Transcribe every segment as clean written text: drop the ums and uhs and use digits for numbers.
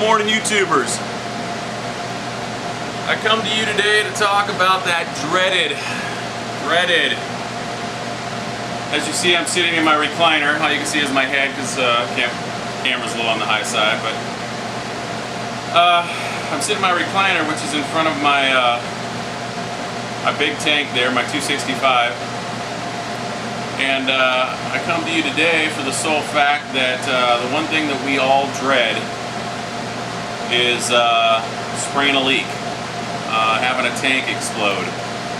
morning, YouTubers. I come to you today to talk about that dreaded, as you see, I'm sitting in my recliner. All you can see is my head because camera's a little on the high side, but I'm sitting in my recliner, which is in front of my big tank there, my 265. And I come to you today for the sole fact that the one thing that we all dread is spraying a leak, having a tank explode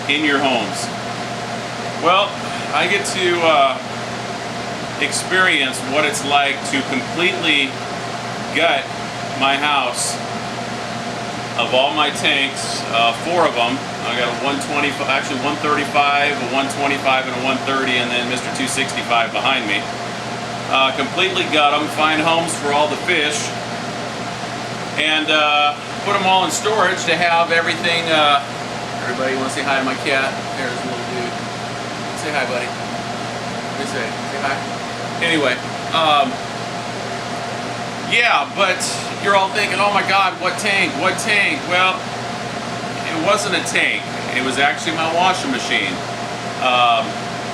in your homes. Well, I get to experience what it's like to completely gut my house of all my tanks, 4 of them. I got a 120, actually 135, a 125, and a 130, and then Mr. 265 behind me. Completely gut them, find homes for all the fish, and put them all in storage to have everything. Everybody want to say hi to my cat? There's a little dude. Say hi, buddy. What do you say? Say hi. Anyway, yeah, but you're all thinking, oh my God, what tank? What tank? Well, it wasn't a tank. It was actually my washing machine.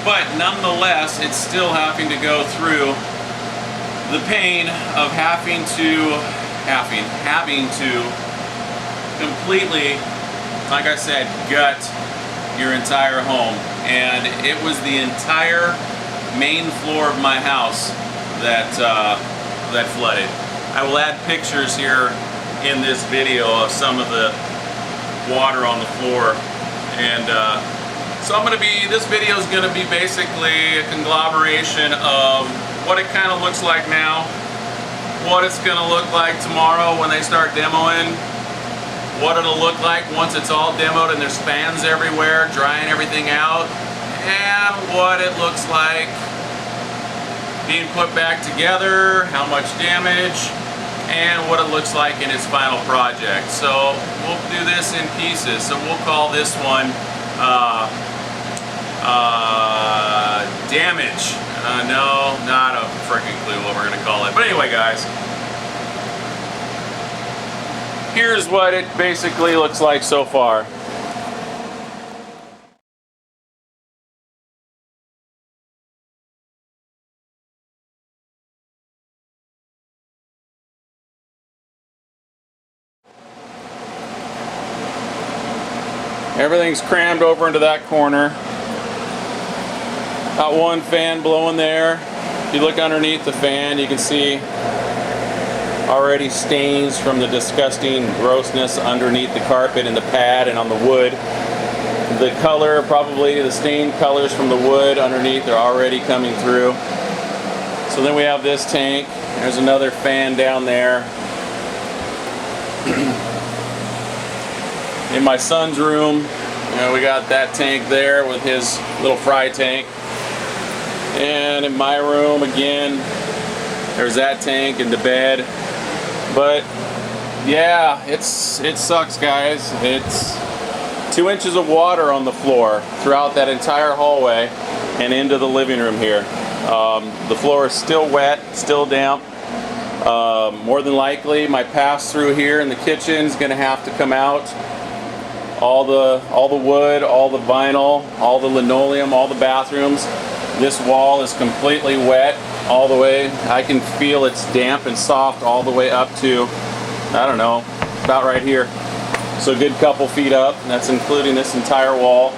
But nonetheless, it's still having to go through the pain of having to completely, like I said, gut your entire home. And it was the entire main floor of my house that flooded. I will add pictures here in this video of some of the water on the floor, and so this video is going to be basically a conglomeration of what it kind of looks like now, what it's going to look like tomorrow when they start demoing, what it'll look like once it's all demoed and there's fans everywhere drying everything out, and what it looks like being put back together, how much damage, and what it looks like in its final project. So we'll do this in pieces. So we'll call this one damage. No, not a freaking clue what we're gonna call it. But anyway, guys, here's what it basically looks like so far. Everything's crammed over into that corner. Got one fan blowing there. If you look underneath the fan, you can see already stains from the disgusting grossness underneath the carpet and the pad and on the wood. The color, probably the stained colors from the wood underneath are already coming through. So then we have this tank. There's another fan down there. In my son's room, we got that tank there with his little fry tank. And in my room, again, there's that tank in the bed. But yeah, it sucks, guys. It's 2 inches of water on the floor throughout that entire hallway and into the living room here. The floor is still wet, still damp. More than likely, my pass-through here in the kitchen is going to have to come out. All the wood, all the vinyl, all the linoleum, all the bathrooms. This wall is completely wet all the way. I can feel it's damp and soft all the way up to, I don't know, about right here. So a good couple feet up, and that's including this entire wall.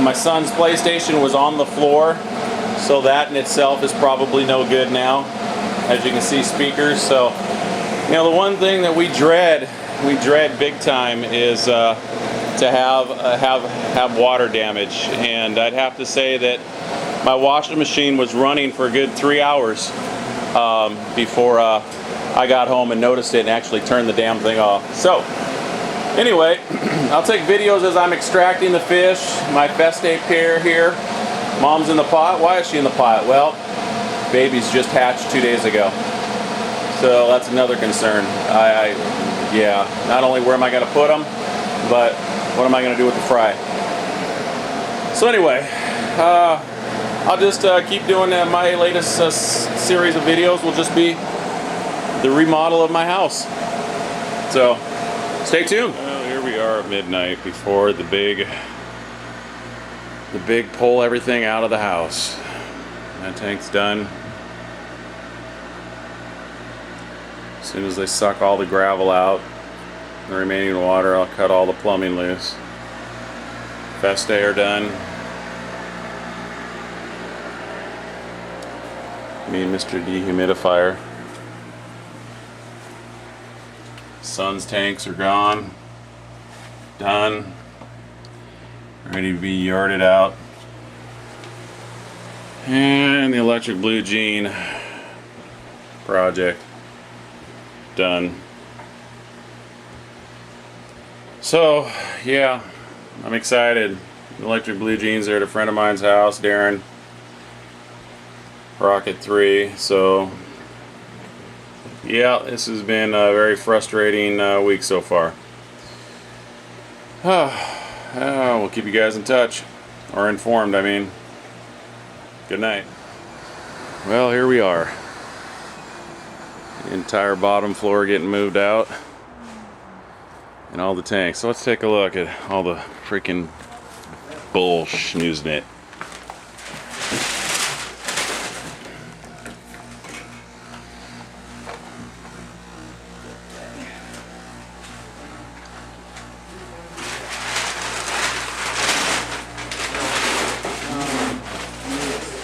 My son's PlayStation was on the floor, so that in itself is probably no good now. As you can see, speakers. So, the one thing that we dread big time is to have water damage, and I'd have to say that my washing machine was running for a good 3 hours before I got home and noticed it and actually turned the damn thing off. So anyway, I'll take videos as I'm extracting the fish. My Feste pair here. Mom's in the pot. Why is she in the pot? Well, babies just hatched 2 days ago. So that's another concern. Yeah, not only where am I going to put them, but what am I going to do with the fry? So anyway, I'll just keep doing my latest series of videos. Will just be the remodel of my house. So stay tuned. Well, here we are at midnight before the big pull everything out of the house. That tank's done. As soon as they suck all the gravel out, the remaining water, I'll cut all the plumbing loose. Festae are done. Me and Mr. Dehumidifier. Son's tanks are gone. Done. Ready to be yarded out. And the electric blue jean project done. So yeah, I'm excited. Electric blue jeans are at a friend of mine's house, Darren. Rocket 3. So yeah, this has been a very frustrating week so far. We'll keep you guys in touch, or informed, I mean. Good night. Well, here we are. The entire bottom floor getting moved out. And all the tanks. So let's take a look at all the freaking bull schnoozing.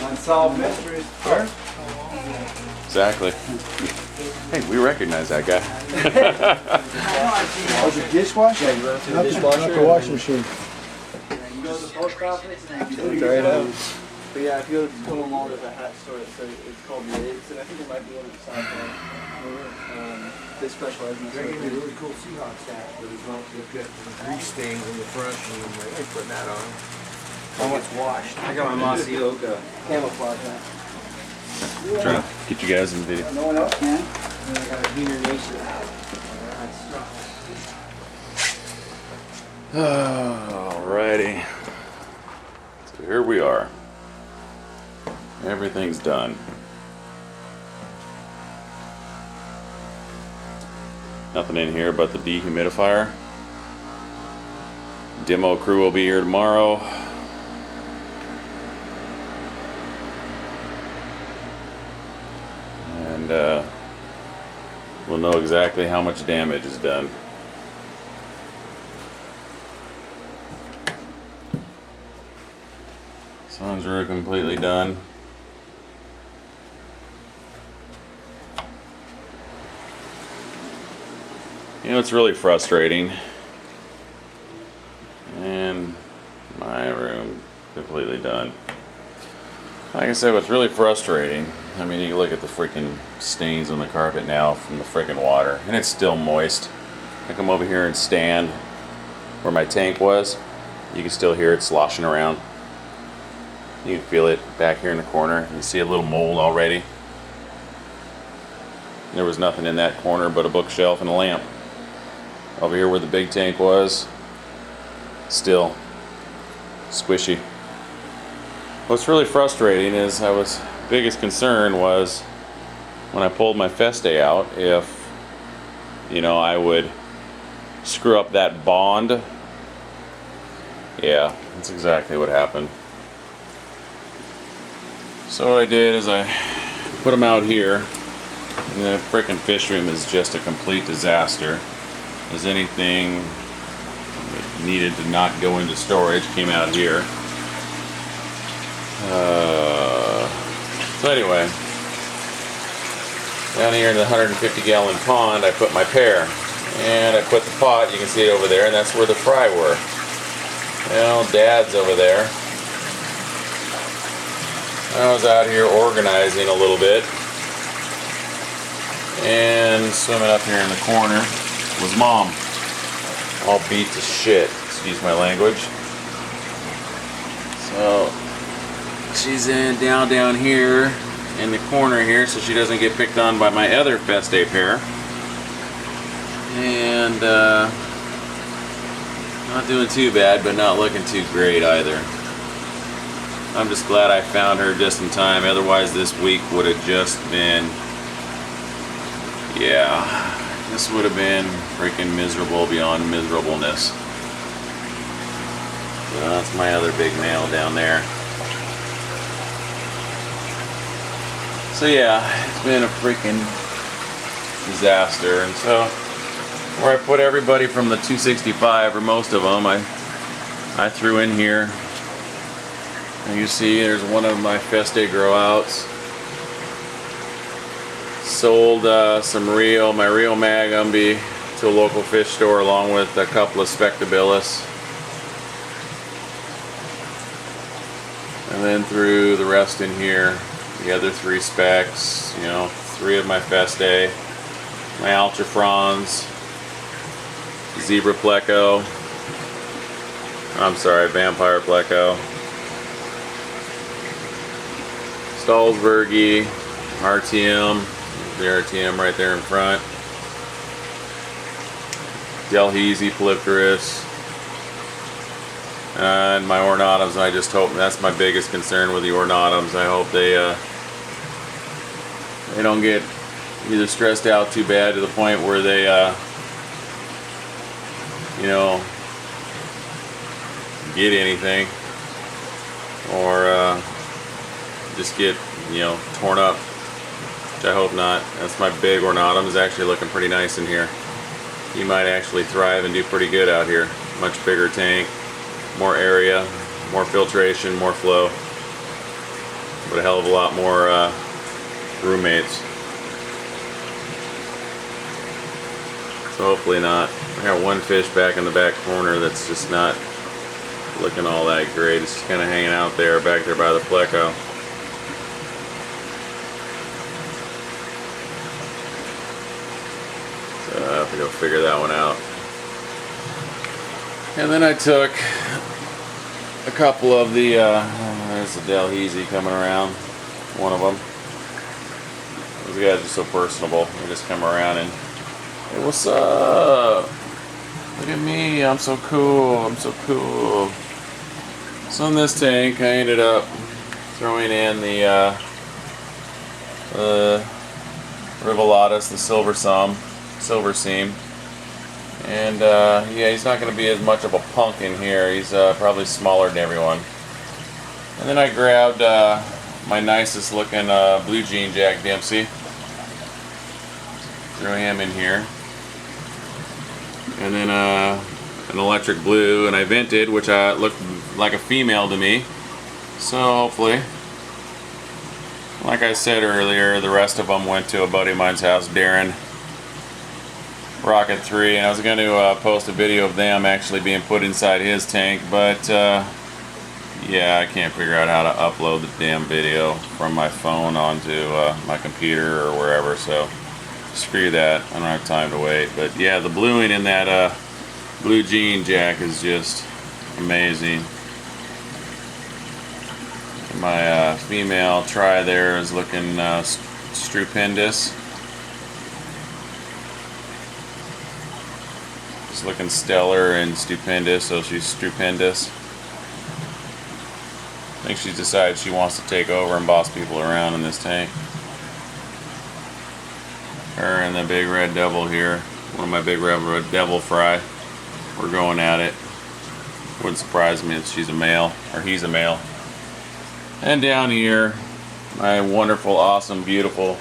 Unsolved mysteries. Exactly. Hey, we recognize that guy. Oh, the dishwasher? Not the washing machine. You go to the post office and you Try it out. But yeah, if you go to Total Mall, there's a hat store that says it's called Lids, and I think there might be one at the side there. They specialize in They're this. getting a really cool Seahawks hat, but it's not look at the grease stains in the front, and I'm like, I ain't putting that on. How much washed? I got my Mossy Oka camouflage hat. Trying to get you guys in the video. No one else can. And I got a Junior Nation. Alrighty. So here we are. Everything's done. Nothing in here but the dehumidifier. Demo crew will be here tomorrow. And we'll know exactly how much damage is done. Sun's really completely done. You know, it's really frustrating. And my room completely done. Like I said, what's really frustrating, I mean, you look at the freaking stains on the carpet now from the freaking water, and it's still moist. I come over here and stand where my tank was. You can still hear it sloshing around. You can feel it back here in the corner. You see a little mold already. There was nothing in that corner but a bookshelf and a lamp. Over here where the big tank was, still squishy. What's really frustrating is biggest concern was when I pulled my Festae out, if I would screw up that bond. Yeah, that's exactly what happened. So what I did is I put them out here, and the frickin' fish room is just a complete disaster. As anything that needed to not go into storage came out here. So anyway, down here in the 150-gallon pond, I put my pair, and I put the pot. You can see it over there, and that's where the fry were. Well, Dad's over there. I was out here organizing a little bit, and swimming up here in the corner was Mom, all beat to shit, excuse my language. So she's down here in the corner here, so she doesn't get picked on by my other Festae pair. And not doing too bad, but not looking too great either. I'm just glad I found her just in time, otherwise this week would have just been, Yeah, this would have been freaking miserable beyond miserableness. So that's my other big male down there. So yeah, it's been a freaking disaster. And so where I put everybody from the 265, or most of them, I threw in here. And you see there's one of my Feste grow outs. Sold my Rio Mag Umbi to a local fish store along with a couple of Spectabilis. And then threw the rest in here. The other 3 specs, 3 of my Feste, my Ultrafrons, Zebra Pleco, Vampire Pleco, Stolzbergi, RTM, the RTM right there in front, Delhaize Polypterus, and my ornatums. I just hope, that's my biggest concern with the ornatums. I hope they don't get either stressed out too bad to the point where they get anything, or just get torn up, which I hope not. That's my big ornatum. Is actually looking pretty nice in here. You might actually thrive and do pretty good out here. Much bigger tank, more area, more filtration, more flow, but a hell of a lot more roommates. So hopefully not. I got one fish back in the back corner that's just not looking all that great. It's just kind of hanging out there, back there by the pleco. So I have to go figure that one out. And then I took a couple of the, there's the Delhaize coming around, one of them. Those guys are so personable. They just come around and, hey, what's up? Look at me, I'm so cool, I'm so cool. So in this tank, I ended up throwing in the Rivolatus, the silver seam. And yeah, he's not going to be as much of a punk in here. He's probably smaller than everyone. And then I grabbed my nicest looking blue jean Jack Dempsey. Threw him in here. And then an electric blue, and I vented, which looked like a female to me. So hopefully, like I said earlier, the rest of them went to a buddy of mine's house, Darren Rocket 3, and I was going to post a video of them actually being put inside his tank, but yeah, I can't figure out how to upload the damn video from my phone onto my computer or wherever, so screw that. I don't have time to wait. But yeah, the bluing in that blue jean Jack is just amazing. My female try there is looking stupendous. Just looking stellar and stupendous, so she's stupendous. I think she's decided she wants to take over and boss people around in this tank. Her and the big red devil here, one of my big red devil fry, we're going at it. Wouldn't surprise me if she's a male, or he's a male. And down here, my wonderful, awesome, beautiful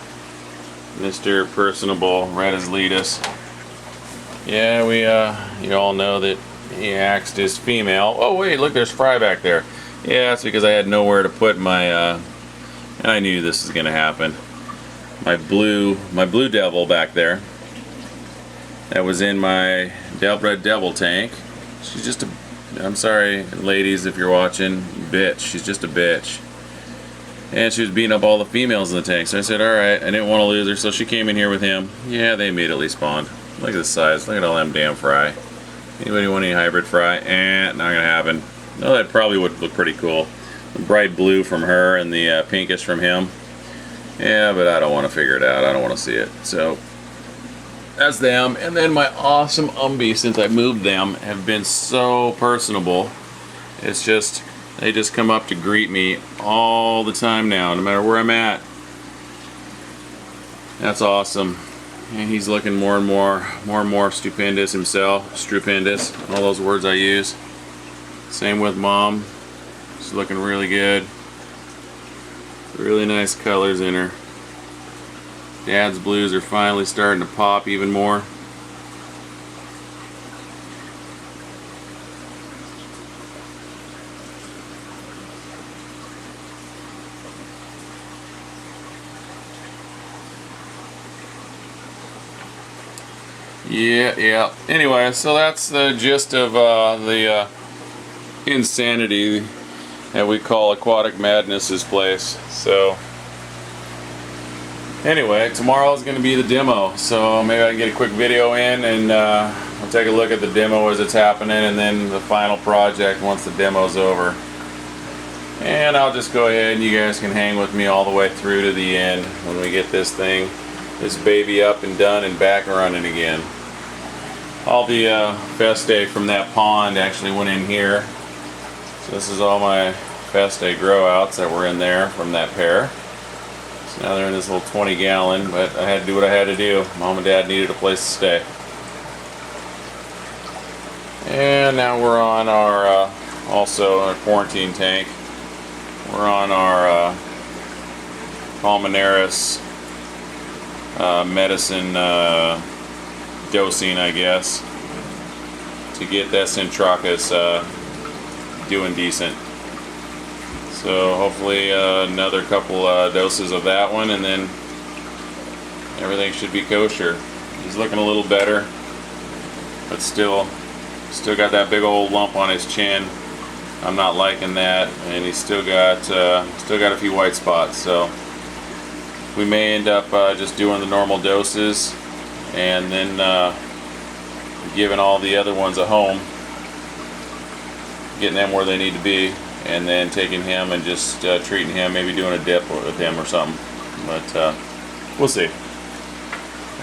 Mr. Personable Red Asletus. Yeah, we you all know that he axed his female. Oh wait, look, there's Fry back there. Yeah, that's because I had nowhere to put my and I knew this was gonna happen. My blue devil back there. That was in my red devil tank. She's just a, I'm sorry ladies if you're watching, bitch. She's just a bitch. And she was beating up all the females in the tank. So I said, alright, I didn't want to lose her, so she came in here with him. Yeah, they immediately spawned. Look at the size, look at all them damn fry. Anybody want any hybrid fry? Not gonna happen. No, that probably would look pretty cool. The bright blue from her and the pinkish from him. Yeah, but I don't want to figure it out. I don't want to see it. So that's them. And then my awesome Umbi, since I moved them, have been so personable. It's just, they just come up to greet me all the time now, no matter where I'm at. That's awesome. And he's looking more and more stupendous himself. Stupendous, all those words I use. Same with mom. She's looking really good. Really nice colors in her. Dad's blues are finally starting to pop even more. Yeah. Anyway, so that's the gist of the insanity that we call Aquatic Madness's place. So anyway, tomorrow is going to be the demo, so maybe I can get a quick video in and we'll take a look at the demo as it's happening, and then the final project once the demo's over. And I'll just go ahead and you guys can hang with me all the way through to the end when we get this baby up and done and back running again. All the Feste from that pond actually went in here. So this is all my Feste grow outs that were in there from that pair. So now they're in this little 20 gallon, but I had to do what I had to do. Mom and Dad needed a place to stay. And now we're on our, also our quarantine tank. We're on our Pulmonaris medicine dosing, I guess, to get that Centracus doing decent. So hopefully another couple doses of that one, and then everything should be kosher. He's looking a little better, but still got that big old lump on his chin. I'm not liking that, and he's still got a few white spots. So we may end up just doing the normal doses, and then giving all the other ones a home, getting them where they need to be, and then taking him and just treating him, maybe doing a dip with him or something. But we'll see.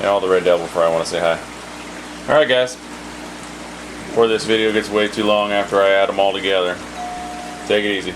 Yeah, all the Red Devil Fry want to say hi. Alright guys, before this video gets way too long after I add them all together, take it easy.